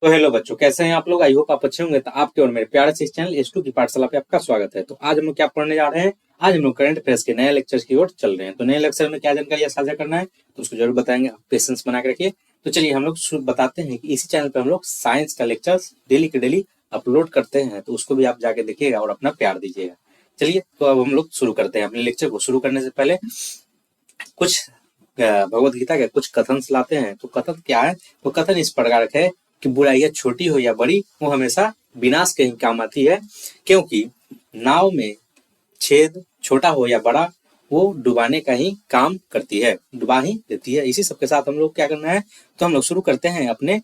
तो हेलो बच्चों, कैसे हैं आप लोग। आई होप आप अच्छे होंगे। तो आपके और मेरे प्यारे से इस चैनल S2 की पाठशाला पे आपका स्वागत है। तो आज हम लोग क्या पढ़ने जा रहे हैं। आज हम लोग करंट अफेयर्स के नए लेक्चर्स की ओर चल रहे हैं। तो नए लेक्चर में क्या जानकारी साझा करना है तो उसको जरूर बताएंगे। आप पेशेंस बना के रखिए। तो चलिए हम लोग बताते हैं कि इसी चैनल पर हम लोग साइंस का लेक्चर्स डेली के डेली अपलोड करते हैं। तो उसको भी आप जाके देखिएगा और अपना प्यार दीजिएगा। चलिए तो अब हम लोग शुरू करते हैं। अपने लेक्चर को शुरू करने से पहले कुछ भगवत गीता के कुछ कथन लाते हैं। तो कथन क्या है। तो कथन इस प्रकार है कि बुराइयां छोटी हो या बड़ी, वो हमेशा विनाश के ही काम आती है। क्योंकि नाव में छेद छोटा हो या बड़ा, वो डुबाने का ही काम करती है, डुबा ही देती है। इसी सबके साथ हम लोग क्या करना है। तो हम लोग शुरू करते हैं अपने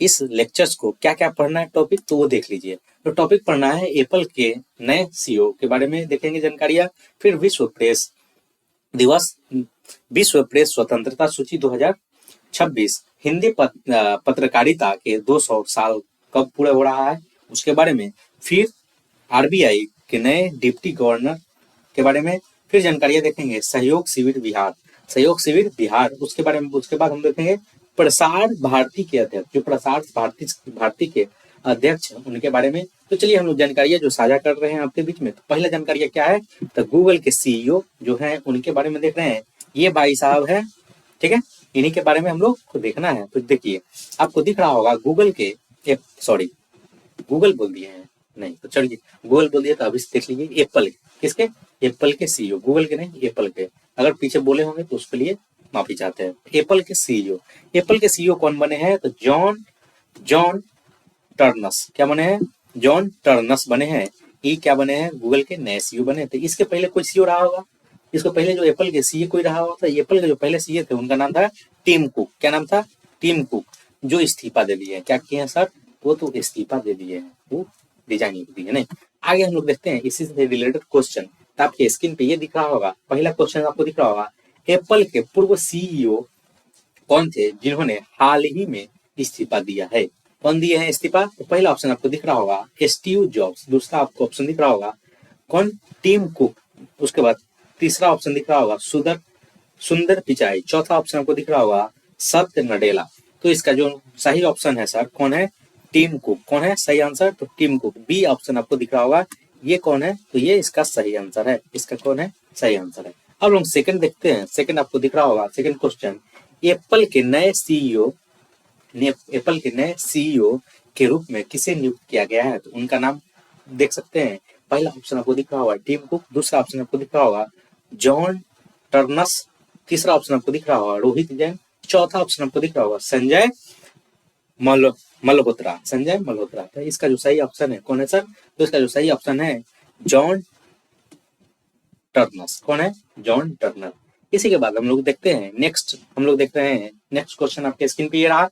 इस लेक्चर्स को। क्या क्या पढ़ना है टॉपिक, तो वो देख लीजिए। तो टॉपिक पढ़ना है एप्पल के नए CEO के बारे में देखेंगे जानकारियां। फिर विश्व प्रेस दिवस, विश्व प्रेस स्वतंत्रता सूची 2026, हिंदी पत्रकारिता के 200 साल कब पूरा हो रहा है उसके बारे में। फिर RBI के नए डिप्टी गवर्नर के बारे में फिर जानकारियां देखेंगे। सहयोग शिविर बिहार, सहयोग शिविर बिहार उसके बारे में। उसके बाद हम देखेंगे प्रसार भारती के अध्यक्ष, जो प्रसार भारती के अध्यक्ष उनके बारे में। तो चलिए हम लोग जानकारियां जो साझा कर रहे हैं आपके बीच में। तो पहला जानकारियां क्या है। तो गूगल के CEO जो है उनके बारे में देख रहे हैं। ये भाई साहब है, ठीक है। इन्हीं के बारे में हम लोग को देखना है। तो देखिए आपको दिख रहा होगा गूगल के सॉरी गूगल बोल दिए हैं, नहीं तो चलिए गूगल बोल दिए तो अभी देख लीजिए एप्पल किसके, एप्पल के CEO, गूगल के नहीं एप्पल के। अगर पीछे बोले होंगे तो उसके लिए माफी चाहते हैं। एप्पल के CEO, एप्पल के CEO कौन बने हैं। तो जॉन टर्नस क्या बने हैं, जॉन टर्नस बने हैं। ये क्या बने हैं, गूगल के नए CEO बने। तो इसके पहले कोई CEO रहा होगा। इसको पहले जो एप्पल के CEO कोई रहा होगा। तो एप्पल के जो पहले CEO थे उनका नाम था टिम कुक। क्या नाम था, टिम कुक, जो इस्तीफा दे दिए। क्या किए हैं सर, वो तो इस्तीफा दे दिए हैं, वो रिजाइन दी है। नहीं, आगे हम लोग देखते हैं इसी से रिलेटेड क्वेश्चन। तो आपके स्क्रीन पे ये दिख रहा होगा, पहला क्वेश्चन आपको दिख रहा होगा। एप्पल के पूर्व CEO कौन थे जिन्होंने हाल ही में इस्तीफा दिया है। कौन दिए हैं इस्तीफा। तो पहला ऑप्शन आपको दिख रहा होगा स्टीव जॉब्स, दूसरा आपको ऑप्शन दिख रहा होगा कौन, टिम कुक। उसके बाद तीसरा ऑप्शन दिख रहा होगा सुंदर पिचाई। चौथा ऑप्शन आपको दिख रहा होगा सत्य नडेला। तो इसका जो सही ऑप्शन है सर कौन है, टिम कुक। कौन है सही आंसर, तो टिम कुक। बी ऑप्शन आपको दिख रहा होगा, ये कौन है, तो ये इसका सही आंसर है। इसका कौन है, सही आंसर है। अब हम सेकंड देखते हैं। सेकंड आपको दिख रहा होगा, सेकंड क्वेश्चन, एप्पल के नए CEO एप्पल के नए CEO के रूप में किसे नियुक्त किया गया है। तो उनका नाम देख सकते हैं। पहला ऑप्शन आपको दिख रहा होगा टिम कुक, दूसरा ऑप्शन आपको दिख रहा होगा जॉन टर्नस, तीसरा ऑप्शन आपको दिख रहा होगा रोहित जैन, चौथा ऑप्शन आपको दिख रहा होगा संजय मल्होत्रा, संजय मल्होत्रा। तो इसका जो सही ऑप्शन है कौन है सर, तो इसका जो सही ऑप्शन है जॉन टर्नस। कौन है, जॉन टर्नर। इसी के बाद हम लोग देखते हैं नेक्स्ट, हम लोग देख रहे हैं नेक्स्ट क्वेश्चन आपके स्क्रीन पे ये रहा।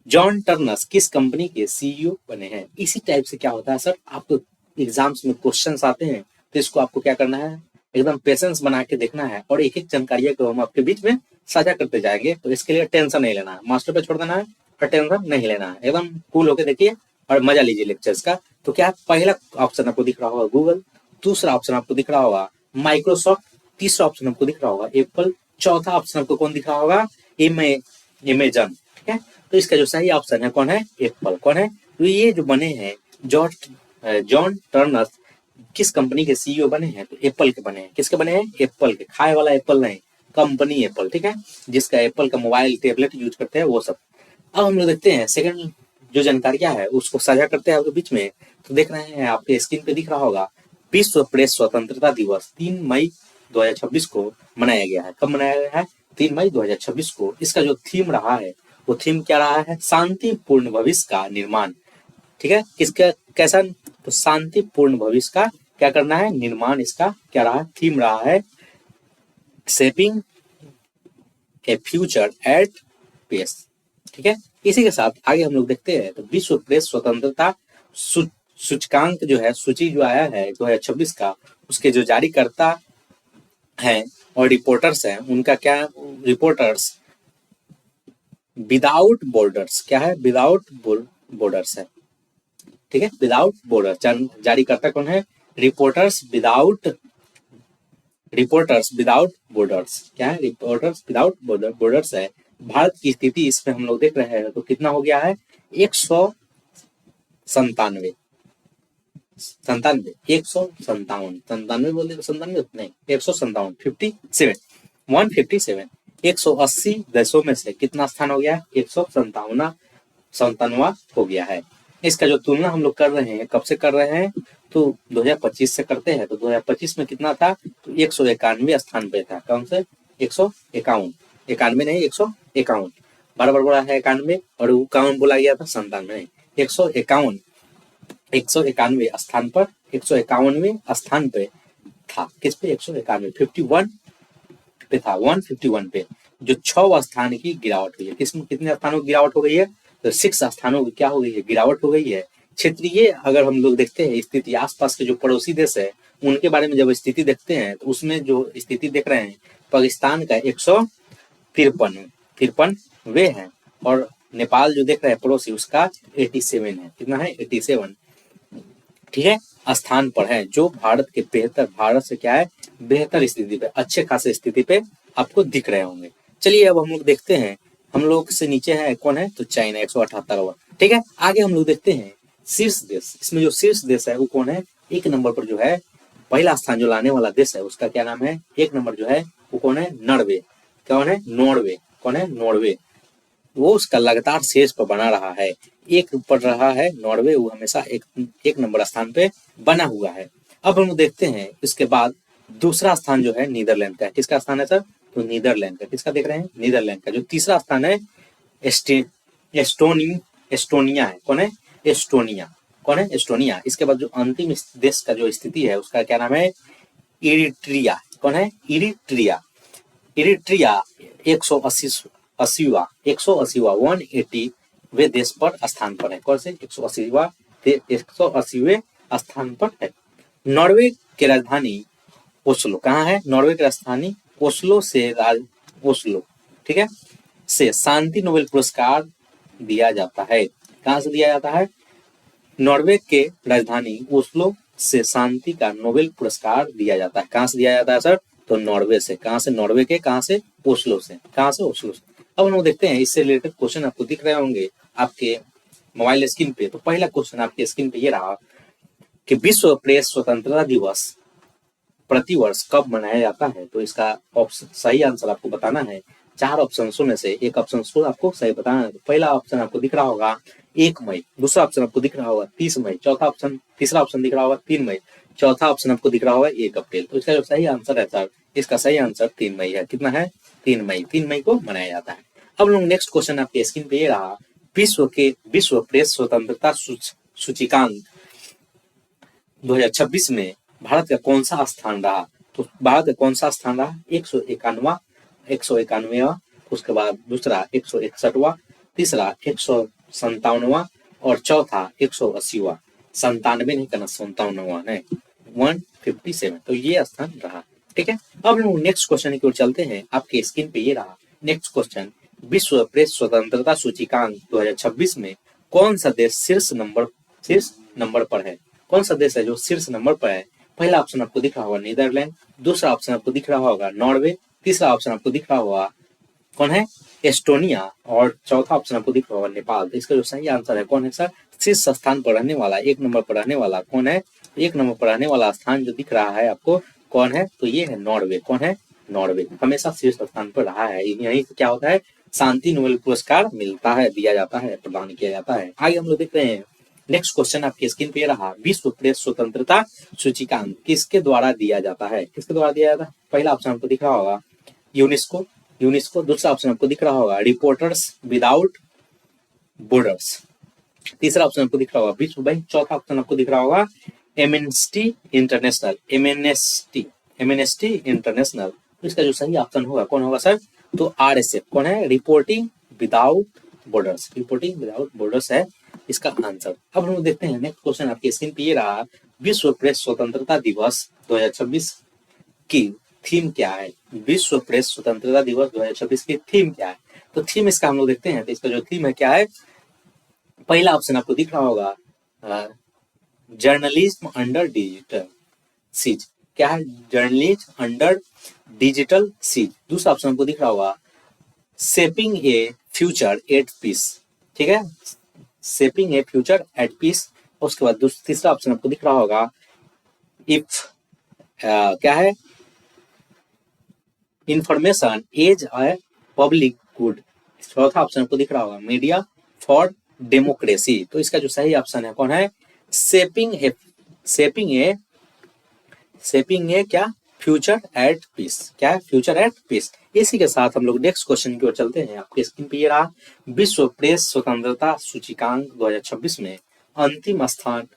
जॉन टर्नस किस कंपनी के CEO बने हैं। इसी टाइप से क्या होता है सर, आपको एग्जाम्स में क्वेश्चंस आते हैं। तो इसको आपको क्या करना है, एकदम पेशेंस बना के देखना है और एक एक जानकारियां को हम आपके बीच में साझा करते जाएंगे। तो इसके लिए टेंशन नहीं लेना है, मास्टर पे छोड़ देना है और टेंशन नहीं लेना है। एकदम कूल होकर देखिए और मजा लीजिए लेक्चर्स का। तो क्या पहला ऑप्शन आपको दिख रहा होगा गूगल, दूसरा ऑप्शन आपको दिख रहा होगा माइक्रोसॉफ्ट, तीसरा ऑप्शन आपको दिख रहा होगा एप्पल, चौथा ऑप्शन आपको कौन दिख रहा होगा, अमेजन। ठीक है, तो इसका जो सही ऑप्शन है कौन है, एप्पल। कौन है, तो ये जो बने हैं जॉन टर्नर किस कंपनी के CEO बने हैं, तो एप्पल के बने हैं। किसके बने हैं, एप्पल के। खाए वाला एप्पल नहीं, कंपनी एप्पल, ठीक है, जिसका एप्पल का मोबाइल टैबलेट यूज करते हैं वो सब। अब हम लोग देखते हैं सेकंड जो जानकारियां है उसको साझा करते हैं आपके बीच में। तो देख रहे हैं आपके स्क्रीन पे दिख रहा होगा विश्व प्रेस स्वतंत्रता दिवस 3 मई 2026 को मनाया गया है। कब मनाया गया है, 3 मई 2026 को। इसका जो थीम रहा है वो थीम क्या रहा है, शांतिपूर्ण भविष्य का निर्माण। ठीक है, किसका कैसा, तो शांतिपूर्ण भविष्य का क्या करना है, निर्माण। इसका क्या रहा, थीम रहा है shaping a future at pace. ठीक है, इसी के साथ आगे हम लोग देखते हैं। तो विश्व प्रेस स्वतंत्रता सूचकांक जो है, सूची जो आया है 2026 का, उसके जो जारीकर्ता हैं और रिपोर्टर्स हैं उनका क्या, रिपोर्टर्स विदाउट बॉर्डर्स। क्या है, विदाउट बॉर्डर्स है। ठीक है, विदाउट बॉर्डर। जारी करता कौन है, रिपोर्टर्स विदाउट बॉर्डर्स। क्या है, रिपोर्टर्स विदाउट बॉर्डर्स है। भारत की स्थिति इसमें हम लोग देख रहे हैं तो कितना हो गया है, संतानवे, संतानवे, 157, संतानवे बोले तो संतानवे नहीं, 157, 57, 157, 180 देशों में से कितना स्थान हो गया? 157वां हो गया है। इसका जो तुलना हम लोग कर रहे हैं, कब से कर रहे हैं? तो 2025 से करते हैं। तो 2025 में कितना था? तो 191 स्थान पे था। कौन से? 151, 91 नहीं, 151, बराबर बोला है 91, और 51 बोला गया था, 97 नहीं, 151, 191 स्थान पर, 151वें स्थान पे था। किस पे? 191, 51 पे था, 151 पे, जो 6 स्थान की गिरावट हुई है। किसमें कितने स्थानों की गिरावट हो गई है? तो 6 स्थानों की क्या हो गई है? गिरावट हो गई है। क्षेत्रीय अगर हम लोग देखते हैं स्थिति, आसपास के जो पड़ोसी देश है उनके बारे में जब स्थिति देखते हैं तो उसमें जो स्थिति देख रहे हैं, पाकिस्तान का 153 वे हैं, और नेपाल जो देख रहे हैं पड़ोसी, उसका 87 है। कितना है? 87, ठीक है, स्थान पर है, जो भारत के बेहतर, भारत से क्या है? बेहतर स्थिति पे, अच्छे खासे स्थिति पे आपको दिख रहे होंगे। चलिए अब हम लोग देखते हैं, हम लोग से नीचे है कौन है? तो चाइना, 178वां, ठीक है। आगे हम लोग देखते हैं शीर्ष देश। इसमें जो शीर्ष देश है वो कौन है? 1 नंबर पर जो है, पहला स्थान जो लाने वाला देश है उसका क्या नाम है? 1 नंबर जो है वो कौन है? नॉर्वे। कौन है? नॉर्वे। कौन है? नॉर्वे। वो उसका लगातार शीर्ष पर बना रहा है, एक पर रहा है नॉर्वे, वो हमेशा एक नंबर स्थान पे बना हुआ है। अब हम देखते हैं इसके बाद दूसरा स्थान जो है नीदरलैंड का है। किसका स्थान है सर? तो नीदरलैंड का। किसका देख रहे हैं? नीदरलैंड का। जो तीसरा स्थान है एस्टोनिया है। कौन है? एस्टोनिया। कौन है? एस्टोनिया। इसके बाद जो अंतिम देश का जो स्थिति है उसका क्या नाम है? इरिट्रिया। कौन है? इरिट्रिया। इरिट्रिया 180वां 180 वे देश पर स्थान पर है। कौन से? 180वें स्थान पर है। नॉर्वे की राजधानी ओस्लो। कहाँ है? नॉर्वे की राजधानी ओस्लो से ओस्लो, ठीक है, से शांति नोबेल पुरस्कार दिया जाता है। कहाँ से दिया जाता है? नॉर्वे के राजधानी ओस्लो से शांति का नोबेल पुरस्कार दिया जाता है। कहाँ से दिया जाता है सर? तो नॉर्वे से। कहाँ से? नॉर्वे के। कहाँ से? ओस्लो से। कहाँ से? ओस्लो से। अब हम लोग देखते हैं, इससे रिलेटेड क्वेश्चन आपको दिख रहे होंगे आपके मोबाइल स्क्रीन पे। तो पहला क्वेश्चन आपके स्क्रीन पे ये रहा कि विश्व प्रेस स्वतंत्रता दिवस प्रतिवर्ष कब मनाया जाता है? तो इसका ऑप्शन, सही आंसर आपको बताना है। 4 ऑप्शंसों में से एक ऑप्शन को आपको सही बताना है। तो पहला ऑप्शन आपको दिख रहा होगा 1 मई, दूसरा ऑप्शन आपको दिख रहा होगा 30 मई, तीसरा ऑप्शन दिख रहा होगा 3 मई, चौथा ऑप्शन आपको दिख रहा होगा 1 अप्रैल। तो इसका जो सही आंसर है सर, इसका सही आंसर 3 मई है। कितना है? 3 मई। 3 मई को मनाया जाता है। अब लोग नेक्स्ट क्वेश्चन आपके स्क्रीन पे ये रहा, विश्व प्रेस स्वतंत्रता सूचकांक 2026 में भारत का कौन सा स्थान रहा? तो भारत का कौन सा स्थान रहा? 191वां, उसके बाद दूसरा 161वां, तीसरा 157वां, और चौथा 180वां। 97 नहीं करना, 57वां है, 157। तो ये स्थान रहा, ठीक है। अब लोग नेक्स्ट क्वेश्चन की ओर चलते हैं। आपके स्क्रीन पे ये रहा नेक्स्ट क्वेश्चन, विश्व प्रेस स्वतंत्रता सूचकांक 2026 में कौन सा देश शीर्ष नंबर पर है? कौन सा देश है जो शीर्ष नंबर पर है? पहला ऑप्शन आपको दिख रहा होगा नीदरलैंड, दूसरा ऑप्शन आपको दिख रहा होगा नॉर्वे, तीसरा ऑप्शन आपको दिख रहा होगा कौन है? एस्टोनिया, और चौथा ऑप्शन आपको दिख रहा होगा नेपाल। तो इसका जो सही आंसर है कौन है सर? शीर्ष स्थान पर रहने वाला, 1 नंबर पर रहने वाला कौन है? 1 नंबर पर रहने वाला स्थान जो दिख रहा है आपको कौन है? तो ये है नॉर्वे। कौन है? नॉर्वे हमेशा शीर्ष स्थान पर रहा है। यहीं से क्या होता है? शांति नोबेल पुरस्कार मिलता है, दिया जाता है, प्रदान किया जाता है। आगे हम लोग देखते हैं नेक्स्ट क्वेश्चन आपके स्क्रीन पे रहा, विश्व प्रेस स्वतंत्रता सूचकांक किसके द्वारा दिया जाता है? किसके द्वारा दिया जाता है? पहला ऑप्शन आपको दिख रहा होगा यूनेस्को, दूसरा ऑप्शन आपको दिख रहा होगा रिपोर्टर्स विदाउट बॉर्डर्स, तीसरा ऑप्शन आपको दिख रहा होगा विश्व बैंक, चौथा ऑप्शन आपको दिख रहा होगा एमनेस्टी इंटरनेशनल। इसका जो सही ऑप्शन होगा कौन होगा सर? तो RSF। कौन है? रिपोर्टिंग विदाउट बॉर्डर्स है इसका आंसर। अब हम देखते हैं नेक्स्ट क्वेश्चन आपके स्क्रीन पे ये रहा, विश्व प्रेस स्वतंत्रता दिवस 2026 की थीम क्या है? विश्व प्रेस स्वतंत्रता दिवस 2026 की थीम क्या है? तो थीम इसका हम लोग देखते हैं। तो इसका जो थीम है क्या है? पहला ऑप्शन आपको दिख रहा होगा जर्नलिज्म अंडर डिजिटल सीज। क्या है? Journalism under digital siege. दूसरा ऑप्शन आपको दिख रहा होगा shaping a future at peace, ठीक है, shaping a future at peace उसके बाद तीसरा ऑप्शन आपको दिख रहा होगा इफ क्या है, information as a public good. चौथा ऑप्शन आपको दिख रहा होगा मीडिया फॉर डेमोक्रेसी। तो इसका जो सही ऑप्शन है कौन है, शेपिंग ए शेपिंग ए शेपिंग ए क्या, फ्यूचर एट पीस। क्या है, फ्यूचर एट पीस। इसी के साथ हम लोग नेक्स्ट क्वेश्चन की ओर चलते हैं। आपके स्क्रीन पे ये रहा, विश्व प्रेस स्वतंत्रता सूचकांक 2026 में अंतिम स्थान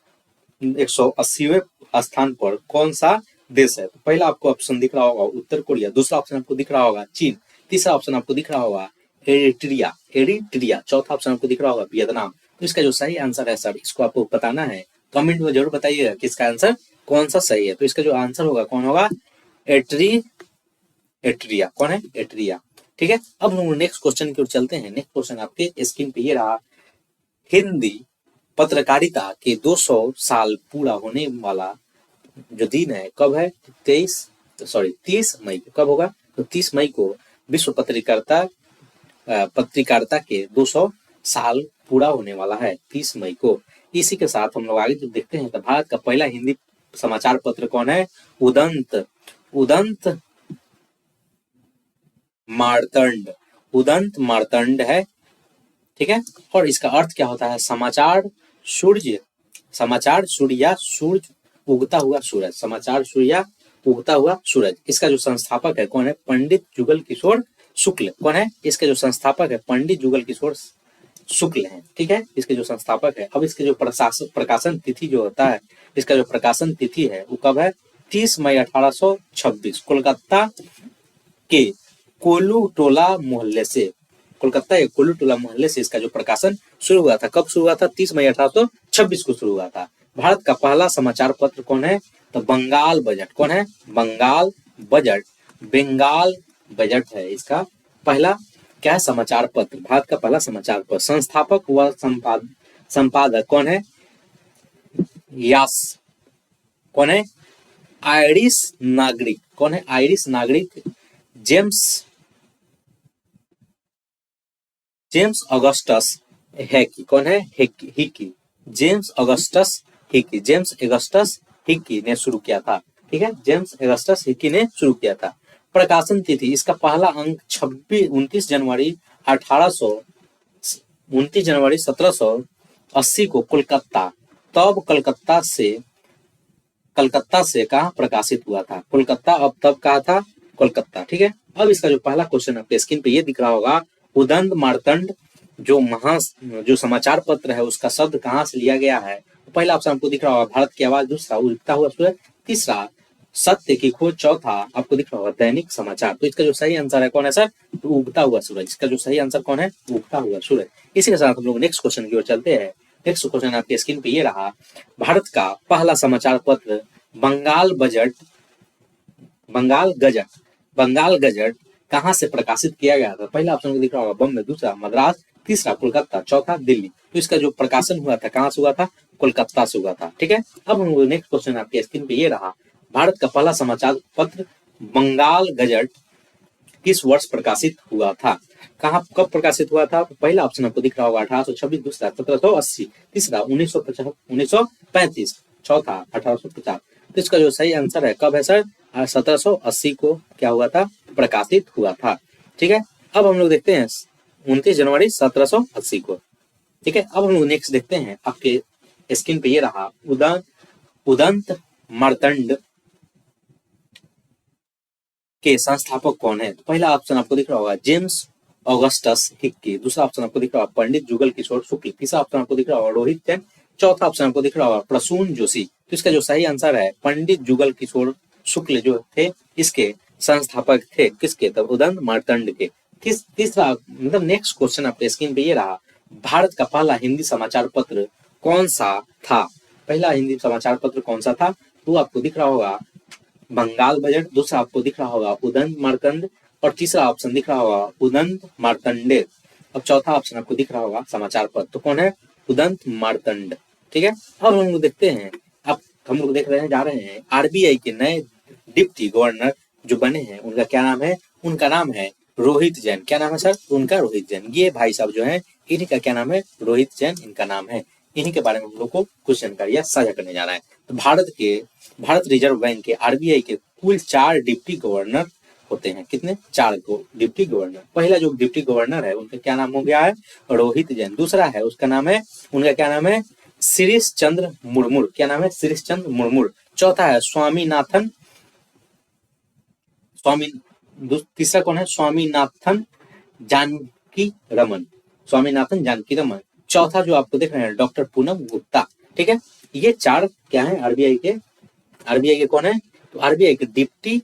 180वें स्थान पर कौन सा देश है। तो पहला आपको ऑप्शन दिख रहा होगा उत्तर कोरिया, दूसरा ऑप्शन आपको दिख रहा होगा चीन, तीसरा ऑप्शन आपको दिख रहा होगा एरिट्रिया, चौथा ऑप्शन आपको दिख रहा होगा वियतनाम। तो इसका जो सही आंसर है सर, इसको आपको बताना है, कमेंट में जरूर बताइएगा कि इसका आंसर कौन सा सही है। तो इसका जो आंसर होगा कौन होगा, एट्रिया। कौन है, एट्रिया। ठीक है, अब हम नेक्स्ट क्वेश्चन की ओर चलते हैं। नेक्स्ट क्वेश्चन आपके स्क्रीन पे ये रहा, हिंदी पत्रकारिता के 200 साल पूरा होने वाला जो दिन है कब है, 30 मई को। कब होगा, तो 30 मई को विश्व पत्रकारिता के 200 साल पूरा होने वाला है, 30 मई को। इसी के साथ हम लोग आगे जब देखते हैं तो भारत का पहला हिंदी समाचार पत्र कौन है, उदंत मार्तंड है। ठीक है, और इसका अर्थ क्या होता है, समाचार सूर्य या सूरज उगता हुआ सूरज, समाचार सूर्य या उगता हुआ सूरज। इसका जो संस्थापक है कौन है, पंडित जुगल किशोर शुक्ल। कौन है, इसके जो संस्थापक है पंडित जुगल किशोर शुक्ल हैं। ठीक है, इसके जो संस्थापक है। अब इसके जो प्रकाशन तिथि जो होता है, इसका जो प्रकाशन तिथि है वो कब है, 30 मई 1826 कोलकाता के कोलूटोला मोहल्ले से, कोलकाता के कोलूटोला मोहल्ले से इसका जो प्रकाशन शुरू हुआ था। कब शुरू हुआ था, 30 मई 1826 को शुरू हुआ था। भारत का पहला समाचार पत्र कौन है, तो बंगाल बजट। कौन है, बंगाल बजट है इसका पहला क्या है, समाचार पत्र, भारत का पहला समाचार पत्र। संस्थापक व संपादक कौन है, यास। कौन है, आयरिश नागरिक। कौन है, आयरिश नागरिक जेम्स अगस्टस हिकी। कौन है, हिकी, जेम्स अगस्टस हिकी ने शुरू किया था। ठीक है, जेम्स अगस्टस हिकी ने शुरू किया था। प्रकाशन तिथि, इसका पहला अंक 29 जनवरी 1780 को कलकत्ता से कहा प्रकाशित हुआ था, कोलकाता। अब तब कहा था कोलकाता। ठीक है, अब इसका जो पहला क्वेश्चन आपके स्क्रीन पे ये दिख रहा होगा, उदंत मार्तंड जो समाचार पत्र है उसका शब्द कहाँ से लिया गया है। तो पहला ऑप्शन आपको दिख रहा होगा भारत की आवाज, दूसरा उगता हुआ सूरज, तीसरा सत्य की खोज, चौथा आपको दिख रहा होगा दैनिक समाचार। तो इसका जो सही आंसर है कौन है सर, तो उगता हुआ सूरज। इसका जो सही आंसर कौन है, उगता हुआ सूरज। इसी के साथ हम लोग नेक्स्ट क्वेश्चन की ओर चलते हैं। नेक्स्ट क्वेश्चन आपके स्क्रीन पे ये रहा, भारत का पहला समाचार पत्र बंगाल गजट कहाँ से प्रकाशित किया गया था। पहला ऑप्शन दिख रहा होगा बम्बई, दूसरा मद्रास, तीसरा कोलकाता, चौथा दिल्ली। तो इसका जो प्रकाशन हुआ था कहाँ से हुआ था, कोलकाता से हुआ था। ठीक है, अब हम नेक्स्ट क्वेश्चन आपके स्क्रीन पे ये रहा, भारत का पहला समाचार पत्र बंगाल गजट किस वर्ष प्रकाशित हुआ था। कहाँ कब प्रकाशित हुआ था, पहला ऑप्शन आपको दिख रहा होगा 1826, दूसरा 1780, तीसरा 1935, चौथा 1850। तो इसका जो सही आंसर है कब है सर, 1780 को क्या हुआ था, प्रकाशित हुआ था। ठीक है, अब हम लोग देखते हैं 29 जनवरी 1780 को। ठीक है, अब हम लोग नेक्स्ट देखते हैं। आपके स्क्रीन पे ये रहा, उदंत मार्तंड के संस्थापक कौन है। तो पहला ऑप्शन आपको दिख रहा होगा जेम्स ऑगस्टस हिक्की, दूसरा ऑप्शन आपको दिख रहा होगा पंडित जुगल किशोर शुक्ल, तीसरा ऑप्शन आपको दिख रहा होगा रोहित जैन, चौथा ऑप्शन आपको दिख रहा होगा प्रसून जोशी। तो इसका जो सही आंसर है पंडित जुगल किशोर शुक्ल जो थे इसके संस्थापक थे, किसके, तब उदंत मार्तंड के। तीसरा मतलब नेक्स्ट क्वेश्चन आपके स्क्रीन पे ये रहा, भारत का पहला हिंदी समाचार पत्र कौन सा था। पहला हिंदी समाचार पत्र कौन सा था, तो आपको दिख रहा होगा बंगाल बजट, दूसरा आपको दिख रहा होगा उदंत मार्तंड, और तीसरा ऑप्शन दिख रहा होगा उदंत मार्तंडे। अब चौथा ऑप्शन आपको दिख रहा होगा समाचार पत्र, तो कौन है, उदंत मार्तंड। ठीक है, अब हम लोग देखते हैं, अब हम लोग देख रहे हैं जा रहे हैं आरबीआई के नए डिप्टी गवर्नर जो बने हैं उनका क्या नाम है, उनका नाम है रोहित जैन। क्या नाम है सर, उनका रोहित जैन। ये भाई साहब जो है इन्हीं का क्या नाम है, रोहित जैन इनका नाम है। इन्हीं के बारे में हम लोग को कुछ जानकारियां साझा करने जा रहे हैं। तो भारत रिजर्व बैंक के आरबीआई के कुल 4 डिप्टी गवर्नर होते हैं। कितने? 4 को डिप्टी गवर्नर। पहला जो डिप्टी गवर्नर है उनका क्या नाम हो गया है? रोहित जैन। दूसरा है उसका नाम है, उनका क्या नाम है? शिरीष चंद्र मुर्मू। क्या नाम है? शिरीष चंद्र मुर्मू। चौथा है स्वामीनाथन तीसरा कौन है? स्वामीनाथन जानकी रमन। स्वामीनाथन जानकी रमन। चौथा जो आपको देख रहे हैं डॉक्टर पूनम गुप्ता। ठीक है, ये 4 क्या है? आरबीआई के कौन है? तो आरबीआई के डिप्टी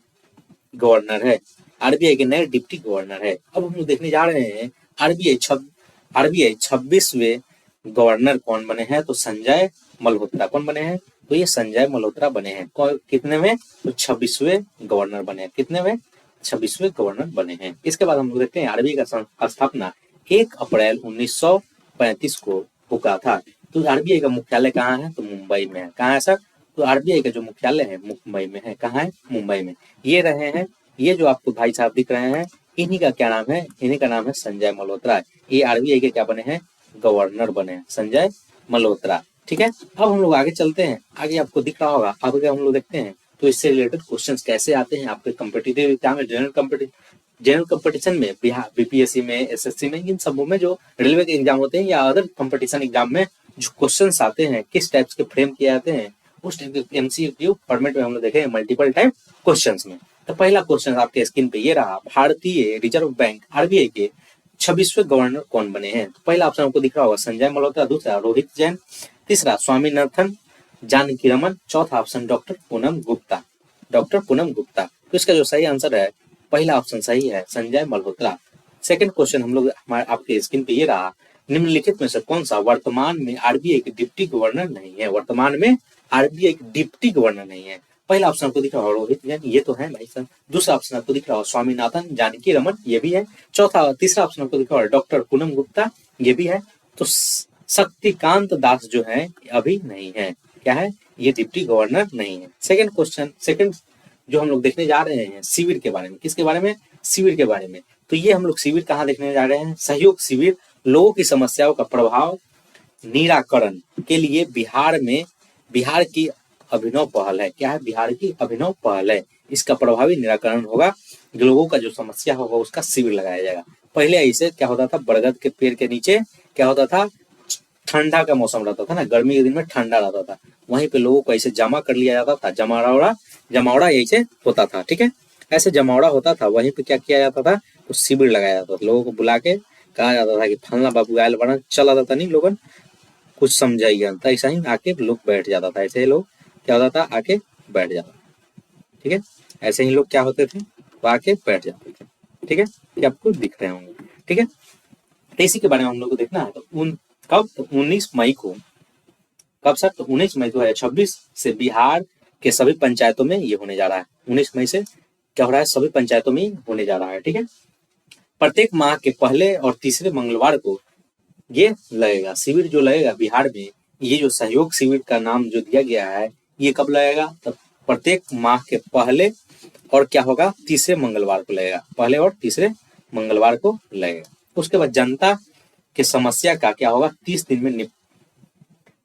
गवर्नर है। आरबीआई के नए डिप्टी गवर्नर है। अब हम लोग देखने जा रहे हैं आरबीआई 26वें गवर्नर कौन बने हैं? तो संजय मल्होत्रा। कौन बने हैं? तो ये संजय मल्होत्रा बने हैं। कितने में? तो 26वें गवर्नर बने हैं। कितने में? 26वें गवर्नर बने हैं। इसके बाद हम लोग देखते हैं आरबीआई का स्थापना 1 अप्रैल 1935 को हुआ था। तो आरबीआई का मुख्यालय कहाँ है? तो मुंबई में है। कहाँ है सर? तो आरबीआई का जो मुख्यालय है मुंबई में है। कहाँ है? मुंबई में। ये रहे हैं, ये जो आपको भाई साहब दिख रहे हैं, इन्हीं का क्या नाम है? इन्हीं का नाम है संजय मल्होत्रा। ये आरबीआई के क्या बने हैं? गवर्नर बने हैं, संजय मल्होत्रा। ठीक है, अब हम लोग आगे चलते हैं। आगे आपको दिख रहा होगा, आगे हम लोग देखते हैं तो इससे रिलेटेड क्वेश्चंस कैसे आते हैं आपके कॉम्पिटिटिव एग्जाम में, जनरल कंपटीशन में, बिहार बीपीएससी में, एसएससी में, इन सबों में जो रेलवे के एग्जाम होते हैं या अदर कंपटीशन एग्जाम में जो क्वेश्चंस आते हैं, किस टाइप्स के फ्रेम किए जाते हैं, उस टाइप के एमसीक्यू फॉर्मेट में हम लोग देखे मल्टीपल टाइप क्वेश्चंस में। तो पहला क्वेश्चन आपके स्क्रीन पे ये रहा, भारतीय रिजर्व बैंक आरबीआई के 26वें गवर्नर कौन बने हैं? तो पहला ऑप्शन आपको दिख रहा होगा संजय मल्होत्रा, दूसरा रोहित जैन, तीसरा स्वामीनाथन जानकी रमन, चौथा option doctor Poonam Gupta. Doctor Poonam Gupta. तो इसका जो सही आंसर है पहला ऑप्शन सही है, संजय मल्होत्रा। सेकंड क्वेश्चन हम लोग हमारे आपके स्क्रीन पे ये रहा, निम्नलिखित में से कौन सा वर्तमान में आरबीआई के डिप्टी गवर्नर नहीं है? वर्तमान में आरबीआई के डिप्टी गवर्नर नहीं है। पहला ऑप्शन आपको दिख रहा है रोहित जैन, ये तो है भाई साहब। दूसरा ऑप्शन आपको दिख रहा है स्वामीनाथन जानकी रमन, ये भी है। तीसरा ऑप्शन आपको दिख रहा है डॉक्टर पूनम गुप्ता, ये भी है। तो शक्तिकांत दास जो है अभी नहीं है। क्या है? ये डिप्टी गवर्नर नहीं है। सेकंड जो हम लोग देखने जा रहे हैं शिविर के बारे में। किसके बारे में? शिविर के बारे में। तो ये हम लोग शिविर कहाँ देखने जा रहे हैं? सहयोग शिविर लोगों की समस्याओं का प्रभाव निराकरण के लिए बिहार की अभिनव पहल है। क्या है? बिहार की अभिनव पहल है। इसका प्रभावी निराकरण होगा, लोगों का जो समस्या होगा उसका शिविर लगाया जाएगा। पहले ऐसे क्या होता था, बरगद के पेड़ के नीचे क्या होता था, ठंडा का मौसम रहता था ना, गर्मी के दिन में ठंडा रहता था, वहीं पे लोगों को ऐसे जमा कर लिया जाता था, जमावड़ा ऐसे होता था। ठीक है, ऐसे जमावड़ा होता था, वहीं पे क्या किया जाता था, तो शिविर लगाया जाता था। लोगों को बुला के कहा जाता था कि फलना बाबू आयल बना, चला जाता नहीं, लोगन कुछ समझाइए, ऐसा ही आके लोग बैठ जाता था। ऐसे लोग क्या होता था, आके बैठ जाता। ठीक है, ऐसे ही लोग क्या होते थे, वो आके बैठ जाते थे। ठीक है, ये आपको दिख रहे होंगे। ठीक है, तो इसी के बारे में हम लोग को देखना है। तो कब? तो 19 मई को। कब सर? तो 19 मई 2026 से बिहार के सभी पंचायतों में ये होने जा रहा है। 19 मई से क्या हो रहा है? सभी पंचायतों में होने जा रहा है। ठीक है, प्रत्येक माह के पहले और तीसरे मंगलवार को ये लगेगा शिविर, जो लगेगा बिहार में। ये जो सहयोग शिविर का नाम जो दिया गया है, ये कब लगेगा? तो प्रत्येक माह के पहले और क्या होगा, तीसरे मंगलवार को लगेगा। पहले और तीसरे मंगलवार को लगेगा। उसके बाद जनता की समस्या का क्या होगा, 30 दिन में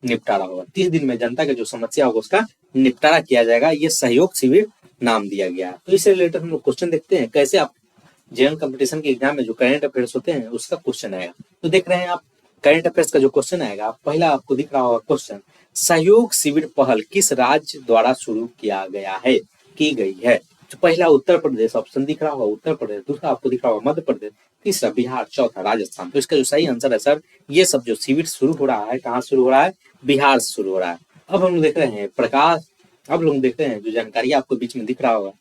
निपटारा होगा। 30 दिन में जनता की जो समस्या होगा उसका निपटारा किया जाएगा। ये सहयोग शिविर नाम दिया गया है। तो इससे रिलेटेड हम लोग क्वेश्चन देखते हैं, कैसे आप जनरल कंपटीशन के एग्जाम में जो करंट अफेयर्स होते हैं उसका क्वेश्चन आएगा। तो देख रहे हैं आप, करंट अफेयर्स का जो क्वेश्चन आएगा, पहला आपको दिख रहा होगा क्वेश्चन, सहयोग शिविर पहल किस राज्य द्वारा शुरू किया गया है, की गई है? तो पहला उत्तर प्रदेश ऑप्शन दिख रहा होगा, उत्तर प्रदेश। दूसरा आपको दिख रहा होगा मध्य प्रदेश, तीसरा बिहार, चौथा राजस्थान। तो इसका जो सही आंसर है सर, ये सब जो शिविर शुरू हो रहा है, कहाँ शुरू हो रहा है? बिहार से शुरू हो रहा है। अब हम देख रहे हैं अब लोग देखते हैं जो जानकारी आपको बीच में दिख रहा होगा,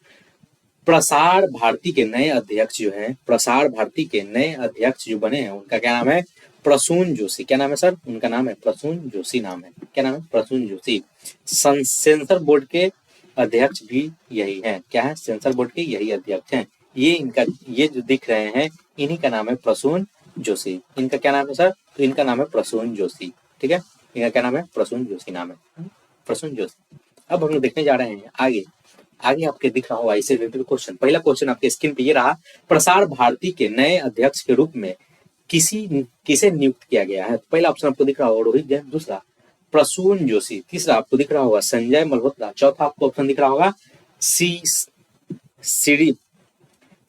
प्रसार भारती के नए अध्यक्ष जो हैं, प्रसार भारती के नए अध्यक्ष जो बने हैं, उनका क्या नाम है? प्रसून जोशी। क्या नाम है सर? उनका नाम है प्रसून जोशी नाम है। क्या नाम है? प्रसून जोशी। सेंसर बोर्ड के अध्यक्ष भी यही है। क्या है? सेंसर बोर्ड के यही अध्यक्ष हैं। ये जो दिख रहे हैं, इन्हीं का नाम है प्रसून जोशी। इनका क्या नाम है सर? तो इनका नाम है प्रसून जोशी। ठीक है, इनका क्या नाम है? प्रसून जोशी नाम है, प्रसून जोशी। अब हम लोग देखने जा रहे हैं आगे आपके दिख रहा होगा इससे रिलेटेड क्वेश्चन। पहला क्वेश्चन आपके स्क्रीन पे ये रहा, प्रसार भारती के नए अध्यक्ष के रूप में किसे नियुक्त किया गया है? पहला ऑप्शन आपको दिख रहा होगा रोहित जैन, दूसरा प्रसून जोशी, तीसरा आपको दिख रहा होगा संजय मल्होत्रा, चौथा आपको ऑप्शन दिख रहा होगा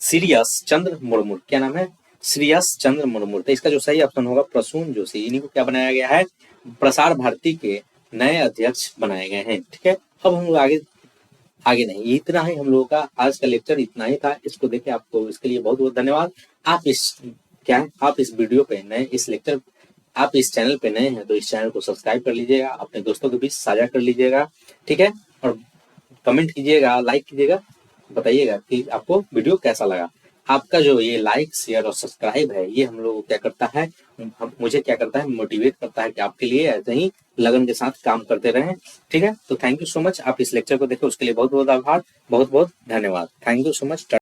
सीरियस चंद्र मुर्मू। क्या नाम है? श्रेयस चंद्र मुर्मू। तो इसका जो सही ऑप्शन होगा प्रसून जोशी। इन्हीं को क्या बनाया गया है? प्रसार भारती के नए अध्यक्ष बनाए गए हैं। ठीक है, अब हम लोग आगे नहीं, इतना ही हम लोगों का आज का लेक्चर इतना ही था। इसको देखे आपको इसके लिए बहुत बहुत धन्यवाद। आप इस वीडियो पे नए, इस लेक्चर, आप इस चैनल पे नए हैं तो इस चैनल को सब्सक्राइब कर लीजिएगा, अपने दोस्तों के बीच साझा कर लीजिएगा। ठीक है, और कमेंट कीजिएगा, लाइक कीजिएगा, बताइएगा कि आपको वीडियो कैसा लगा। आपका जो ये लाइक शेयर और सब्सक्राइब है, ये हम लोग को क्या करता है, मुझे क्या करता है, मोटिवेट करता है कि आपके लिए ऐसे ही लगन के साथ काम करते रहें। ठीक है, तो थैंक यू सो मच। आप इस लेक्चर को देखें उसके लिए बहुत बहुत आभार, बहुत बहुत धन्यवाद। Thank you so much.